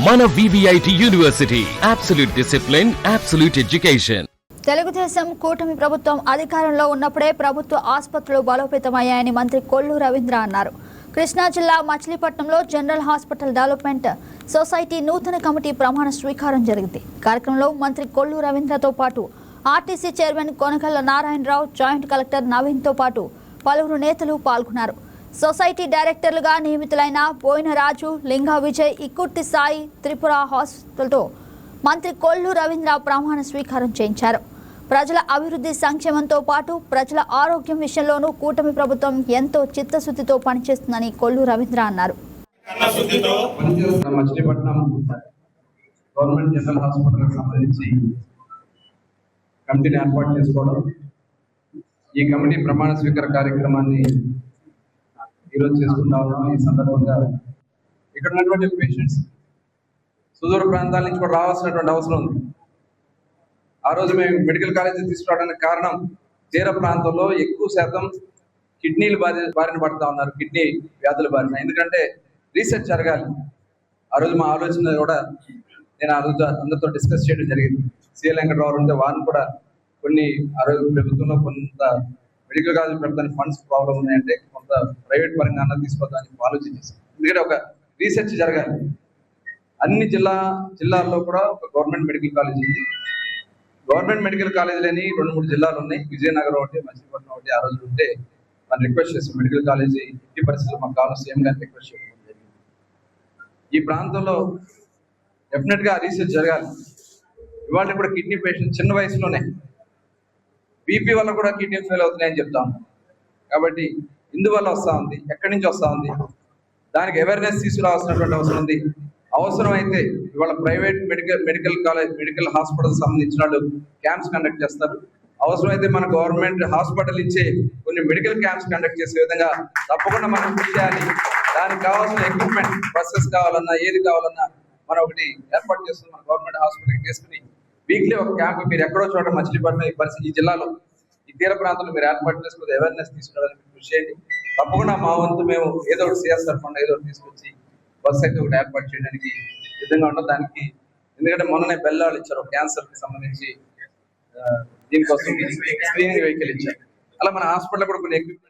మన VVIT university, absolute discipline, absolute education. Telugu Desam కూటమి ప్రభుత్వం అధికారంలో ఉన్నప్పుడే ప్రభుత్వ ఆసుపత్రులు బలోపేతమయ్యాయని మంత్రి కొల్లు రవీంద్ర అన్నారు. కృష్ణా జిల్లా మచిలీపట్నంలో జనరల్ హాస్పిటల్ డెవలప్మెంట్ సొసైటీ నూతన కమిటీ ప్రమాణ స్వీకారం జరిగింది. కార్యక్రమంలో మంత్రి కొల్లు రవీంద్రతో పాటు RTC chairman Konakalla Narayanarao, joint collector నవీన్తో పాటు పలువురు నేతలు పాల్గొన్నారు. సొసైటీ డైరెక్టర్లుగా నియమితులైన బోయిన రాజు, లింగా విజయ్, ఇక్కుర్తి సాయి, త్రిపుర హాస్పిటల్తో మంత్రి కొల్లు రవీంద్ర ప్రమాణ స్వీకారం చేయించారు. ప్రజల అభివృద్ధి సంక్షేమంతో పాటు ప్రజల ఆరోగ్యం విషయంలోనూ కూటమి ప్రభుత్వం ఎంతో చిత్తశుద్ధితో పనిచేస్తుందని కొల్లు రవీంద్ర అన్నారు. మచిలీపట్నం గవర్నమెంట్ జనరల్ హాస్పిటల్ సంబంధించి కమిటీని ఏర్పాటు చేసుకోవడం, ఈ కమిటీ ప్రమాణ స్వీకార కార్యక్రమాన్ని ఈరోజు చేసుకుంటా ఉన్నాం. ఈ సందర్భంగా ఇక్కడ ఉన్నటువంటి పేషెంట్స్ సుదూర ప్రాంతాల నుంచి కూడా రావాల్సినటువంటి అవసరం ఉంది. ఆ రోజు మేము మెడికల్ కాలేజీ తీసుకురావడానికి కారణం తీర ప్రాంతంలో ఎక్కువ శాతం కిడ్నీలు బారిన పడతా ఉన్నారు, కిడ్నీ వ్యాధుల బారిన. ఎందుకంటే రీసెర్చ్ జరగాలి. ఆ రోజు మా ఆలోచన కూడా నేను ఆ రోజు అందరితో డిస్కస్ చేయడం జరిగింది. సిఎల్ వెంకటరావు ఉంటే వారిని కూడా కొన్ని ఆ రోజు ప్రభుత్వంలో కొంత మెడికల్ కాలేజ్ పెడతానికి ఫండ్స్ ప్రాబ్లం ఉన్నాయంటే కొంత ప్రైవేట్ పరంగా తీసుకోవడానికి ఆలోచన చేశాం. ఎందుకంటే ఒక రీసెర్చ్ జరగాలి. అన్ని జిల్లాల్లో కూడా ఒక గవర్నమెంట్ మెడికల్ కాలేజ్ ఉంది. గవర్నమెంట్ మెడికల్ కాలేజీలని 2-3 జిల్లాలు ఉన్నాయి. విజయనగరం ఒకటి, మచిలీపట్నం ఒకటి. ఆ రోజు ఉంటే మనం రిక్వెస్ట్ చేస్తాం మెడికల్ కాలేజీ ఇంటి పరిస్థితులు మాకు కావాలి, సీఎం గారిని రిక్వెస్ట్ చేయడం జరిగింది. ఈ ప్రాంతంలో డెఫినెట్ గా రీసెర్చ్ జరగాలి. ఇవాళ కూడా కిడ్నీ పేషెంట్ చిన్న వయసులోనే బీపీ వల్ల కూడా కిడ్నీ ఫెయిల్ అవుతున్నాయని చెప్తాం. కాబట్టి ఇందువల్ల వస్తూ ఉంది, ఎక్కడి నుంచి వస్తూ ఉంది, దానికి అవేర్నెస్ తీసుకురావాల్సినటువంటి అవసరం ఉంది. అవసరమైతే ఇవాళ ప్రైవేట్ మెడికల్ హాస్పిటల్ సంబంధించిన వాళ్ళు క్యాంప్స్ కండక్ట్ చేస్తారు. అవసరమైతే మన గవర్నమెంట్ హాస్పిటల్ ఇచ్చే కొన్ని మెడికల్ క్యాంప్స్ కండక్ట్ చేసే విధంగా తప్పకుండా మనం కృషి చేయాలి. దానికి కావాల్సిన ఎక్విప్మెంట్, బస్సెస్ కావాలన్నా ఏది కావాలన్నా మనం ఒకటి ఏర్పాటు చేస్తుంది. మన గవర్నమెంట్ హాస్పిటల్కి చేసుకుని వీక్లీ ఒక క్యాంప్ మీరు ఎక్కడో చోట మచిలీపట్నం ఈ పరిస్థితి ఈ జిల్లాలో ఈ తీర ప్రాంతంలో మీరు ఏర్పాటు చేసుకుని అవేర్నెస్ తీసుకురావడానికి కృషి చేయండి. తప్పకుండా మా వంతు మేము ఏదో ఒకటి CSR ఫండ్ ఏదో ఒకటి తీసుకొచ్చి బస్ అయితే ఒకటి ఏర్పాటు చేయడానికి సిద్ధంగా ఉండదు. దానికి ఎందుకంటే మొన్ననే బెల్లాలు ఇచ్చారు క్యాన్సర్ కి సంబంధించి, దీనికోసం స్క్రీనింగ్ వెహికల్ ఇచ్చారు. అలా మన హాస్పిటల్ కూడా కొన్ని ఎక్విప్మెంట్